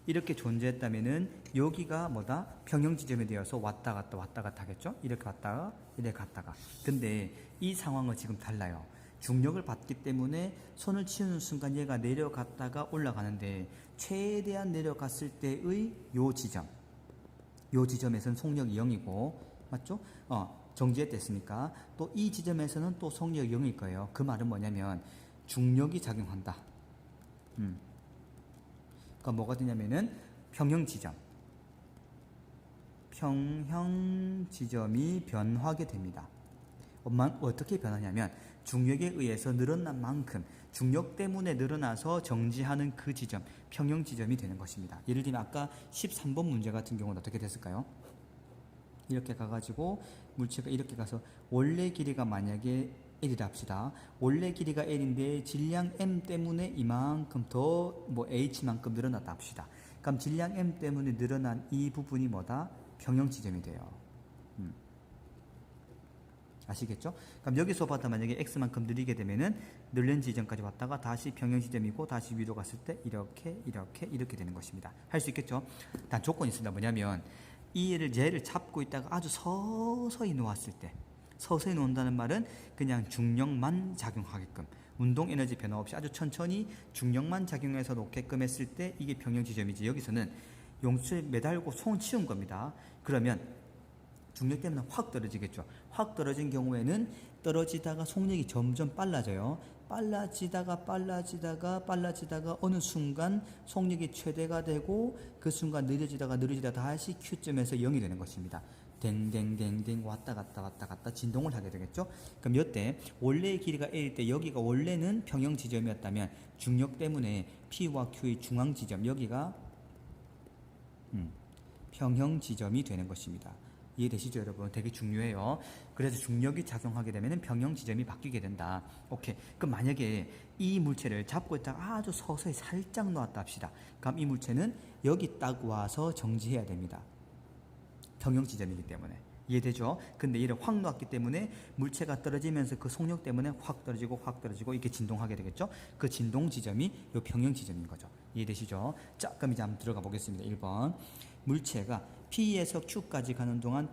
이렇게 존재했다면은 여기가 뭐다? 평형 지점이 되어서 왔다 갔다 하겠죠? 이렇게 왔다가 이렇게 갔다가. 근데 이 상황은 지금 달라요. 중력을 받기 때문에 손을 치우는 순간 얘가 내려갔다가 올라가는데 최대한 내려갔을 때의 요 지점에서는 속력이 0이고 맞죠? 정지했댔으니까 또 이 지점에서는 또 속력이 0일 거예요. 그 말은 뭐냐면 중력이 작용한다. 그러니까 뭐가 되냐면은 평형 지점이 변하게 됩니다. 어떻게 변하냐면 중력에 의해서 늘어난 만큼 중력 때문에 늘어나서 정지하는 그 지점, 평형 지점이 되는 것입니다. 예를 들면 아까 13번 문제 같은 경우는 어떻게 됐을까요? 이렇게 가가지고 물체가 이렇게 가서 원래 길이가 만약에 L이라 합시다. 원래 길이가 L인데 질량 M 때문에 이만큼 더 뭐 H만큼 늘어났다 합시다. 그럼 질량 M 때문에 늘어난 이 부분이 뭐다? 평형 지점이 돼요. 아시겠죠? 그럼 여기서부터 만약에 X만큼 느리게 되면은 늘린 지점까지 왔다가 다시 평형 지점이고 다시 위로 갔을 때 이렇게 되는 것입니다. 할 수 있겠죠? 단 조건이 있습니다. 뭐냐면 얘를 잡고 있다가 아주 서서히 놓았을 때, 서서히 놓는다는 말은 그냥 중력만 작용하게끔, 운동 에너지 변화 없이 아주 천천히 중력만 작용해서 놓게끔 했을 때 이게 평형 지점이지. 여기서는 용수에 매달고 손 치운 겁니다. 그러면 중력 때문에 확 떨어지겠죠. 확 떨어진 경우에는 떨어지다가 속력이 점점 빨라져요. 빨라지다가 어느 순간 속력이 최대가 되고 그 순간 느려지다가 다시 Q점에서 0이 되는 것입니다. 댕댕댕댕 왔다 갔다 진동을 하게 되겠죠. 그럼 이때 원래의 길이가 L일 때 여기가 원래는 평형 지점이었다면 중력 때문에 P와 Q의 중앙 지점, 여기가 평형 지점이 되는 것입니다. 이해되시죠, 여러분? 되게 중요해요. 그래서 중력이 작용하게 되면 평형 지점이 바뀌게 된다. 오케이. 그럼 만약에 이 물체를 잡고 있다가 아주 서서히 살짝 놓았다 합시다. 그럼 이 물체는 여기 딱 와서 정지해야 됩니다. 평형 지점이기 때문에. 이해되죠? 근데 얘를 확 놓았기 때문에 물체가 떨어지면서 그 속력 때문에 확 떨어지고 이렇게 진동하게 되겠죠? 그 진동 지점이 이 평형 지점인 거죠. 이해되시죠? 자, 그럼 이제 한번 들어가 보겠습니다. 1번. 물체가 P에서 Q까지 가는 동안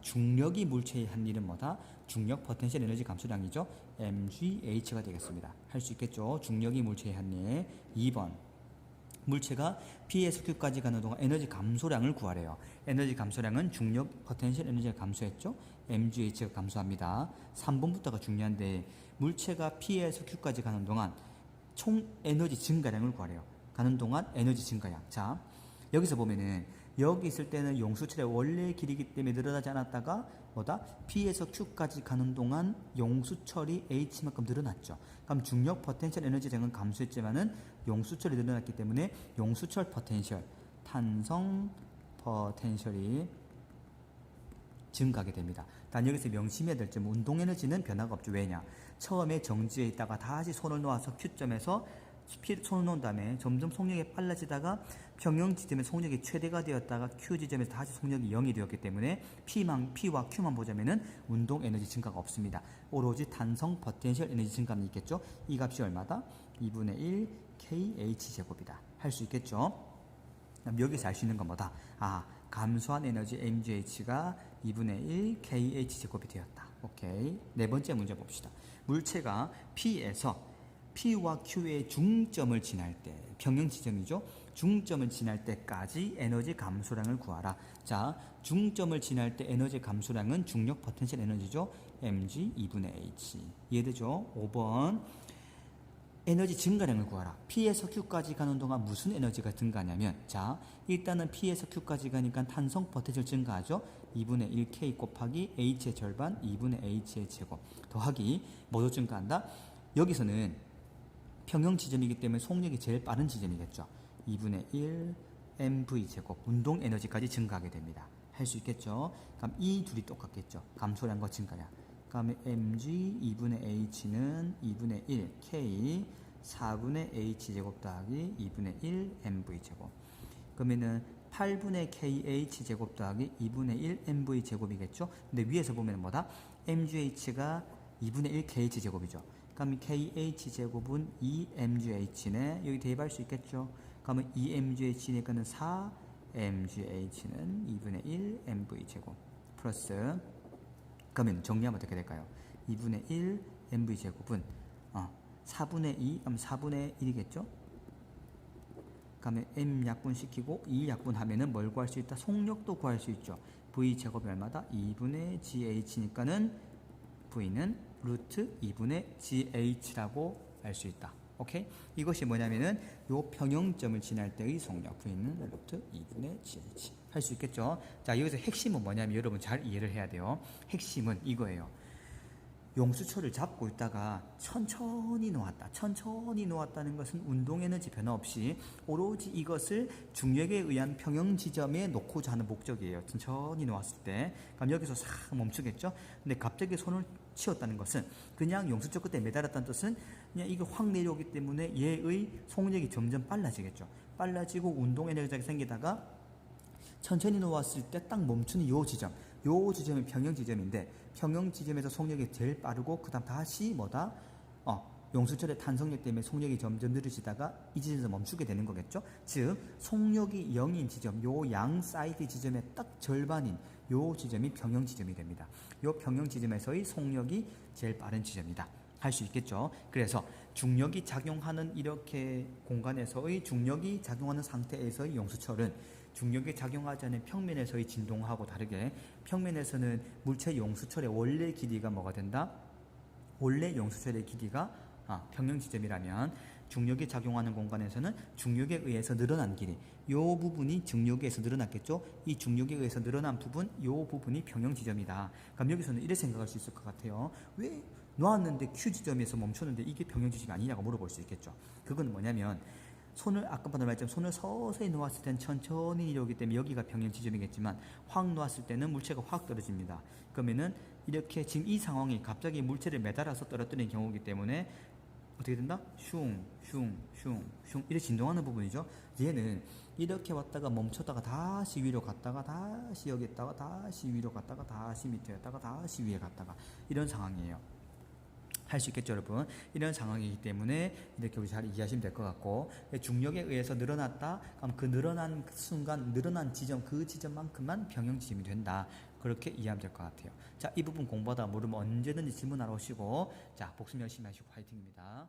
중력이 물체에 한 일은 뭐다? 중력 포텐셜 에너지 감소량이죠. mgH가 되겠습니다. 할 수 있겠죠? 중력이 물체에 한 일. 2번. 물체가 P에서 Q까지 가는 동안 에너지 감소량을 구하래요. 에너지 감소량은 중력 포텐셜 에너지가 감소했죠. mgH가 감소합니다. 3번부터가 중요한데 물체가 P에서 Q까지 가는 동안 총 에너지 증가량을 구하래요. 가는 동안 에너지 증가량. 자, 여기서 보면은 여기 있을 때는 용수철의 원래 길이기 때문에 늘어나지 않았다가 뭐다? P에서 Q까지 가는 동안 용수철이 H만큼 늘어났죠. 그럼 중력 포텐셜 에너지량은 감소했지만은 용수철이 늘어났기 때문에 용수철 포텐셜, 탄성 포텐셜이 증가하게 됩니다. 단 여기서 명심해야 될 점은 운동 에너지는 변화가 없죠. 왜냐? 처음에 정지해 있다가 다시 손을 놓아서 Q점에서 손을 놓은 다음에 점점 속력이 빨라지다가 평형 지점의 속력이 최대가 되었다가 Q 지점에서 다시 속력이 0이 되었기 때문에 P와 Q만 보자면은 운동 에너지 증가가 없습니다. 오로지 탄성 포텐셜 에너지 증가는 있겠죠. 이 값이 얼마다? 2분의 1 kH 제곱이다. 할 수 있겠죠. 그럼 여기서 알 수 있는 건 뭐다? 감소한 에너지 mgh가 2분의 1 kH 제곱이 되었다. 오케이. 네 번째 문제 봅시다. 물체가 P에서 P와 Q의 중점을 지날 때, 평형 지점이죠. 중점을 지날 때까지 에너지 감소량을 구하라. 자, 중점을 지날 때 에너지 감소량은 중력 포텐셜 에너지죠. mg 2분의 h. 이해되죠? 5번. 에너지 증가량을 구하라. P에서 Q까지 가는 동안 무슨 에너지가 증가하냐면, 자, 일단은 P에서 Q까지 가니까 탄성 포텐셜 증가하죠. 2분의 1K 곱하기 H의 절반 2분의 H의 제곱 더하기 뭐도 증가한다? 여기서는 평형 지점이기 때문에 속력이 제일 빠른 지점이겠죠. 2분의 1 mv 제곱 운동 에너지까지 증가하게 됩니다. 할 수 있겠죠. 그럼 이 둘이 똑같겠죠. 감소량과 증가량. 그다음에 mg 2분의 h는 2분의 1 k 4분의 h 제곱 더하기 2분의 1 mv 제곱. 그러면은 8분의 kh 제곱 더하기 2분의 1 mv 제곱이겠죠. 근데 위에서 보면 뭐다? mgh가 2분의 1 kh 제곱이죠. 그럼 kh 제곱은 2mgh네. 여기 대입할 수 있겠죠. 그러면 2mgh니까는 4 mgh는 2분의 1 mv 제곱 플러스, 그러면 정리하면 어떻게 될까요? 2분의 1 mv 제곱은 4분의 2, 그럼 4분의 1이겠죠? 그러면 m 약분시키고 2 약분하면은 뭘 구할 수 있다? 속력도 구할 수 있죠. v 제곱이 얼마다? 2분의gh니까는 v는 루트 2분의gh라고 알 수 있다. 오케이? 이것이 뭐냐면은 요 평형점을 지날 때의 속력 v는 루트 2분의 gh 할 수 있겠죠. 자, 여기서 핵심은 뭐냐면 여러분 잘 이해를 해야 돼요. 핵심은 이거예요. 용수철을 잡고 있다가 천천히 놓았다. 천천히 놓았다는 것은 운동에너지 변화 없이 오로지 이것을 중력에 의한 평형 지점에 놓고자 하는 목적이에요. 천천히 놓았을 때. 그럼 여기서 싹 멈추겠죠? 근데 갑자기 손을 치웠다는 것은 그냥 용수철 끝에 매달았다는 뜻은 그냥 이게 확 내려오기 때문에 얘의 속력이 점점 빨라지겠죠. 빨라지고 운동에너지가 생기다가 천천히 놓았을 때 딱 멈추는 요 지점이 평형 지점인데, 평형 지점에서 속력이 제일 빠르고 그 다음 다시 뭐다? 용수철의 탄성력 때문에 속력이 점점 느려지다가 이 지점에서 멈추게 되는 거겠죠. 즉 속력이 0인 지점, 요 양 사이드 지점의 딱 절반인 요 지점이 평형 지점이 됩니다. 요 평형 지점에서의 속력이 제일 빠른 지점이다 할 수 있겠죠. 그래서 중력이 작용하는 이렇게 공간에서의 중력이 작용하는 상태에서의 용수철은 중력이 작용하지 않은 평면에서의 진동하고 다르게 평면에서는 물체 용수철의 원래 길이가 뭐가 된다? 원래 용수철의 길이가 평형 지점이라면 중력이 작용하는 공간에서는 중력에 의해서 늘어난 길이, 요 부분이 중력에 의해서 늘어났겠죠. 이 중력에 의해서 늘어난 부분, 요 부분이 평형 지점이다. 그럼 여기서는 이렇게 생각할 수 있을 것 같아요. 왜 놓았는데 Q 지점에서 멈췄는데 이게 평형 지점이 아니냐고 물어볼 수 있겠죠. 그건 뭐냐면 손을 아까부터 말했지만 손을 서서히 놓았을 때는 천천히 내려오기 때문에 여기가 평형 지점이겠지만 확 놓았을 때는 물체가 확 떨어집니다. 그러면은 이렇게 지금 이 상황이 갑자기 물체를 매달아서 떨어뜨리는 경우이기 때문에 어떻게 된다? 슝 이렇게 진동하는 부분이죠. 얘는 이렇게 왔다가 멈췄다가 다시 위로 갔다가 다시 여기 있다가 다시 위로 갔다가 다시 밑에 갔다가 다시 위에 갔다가 이런 상황이에요. 할 수 있겠죠, 여러분? 이런 상황이기 때문에 이렇게 우리 잘 이해하시면 될 것 같고, 중력에 의해서 늘어났다. 그럼 그 늘어난 순간, 늘어난 지점, 그 지점만큼만 평형 지점이 된다. 그렇게 이해하면 될 것 같아요. 자, 이 부분 공부하다 모르면 언제든지 질문하러 오시고, 자, 복습 열심히 하시고 화이팅입니다.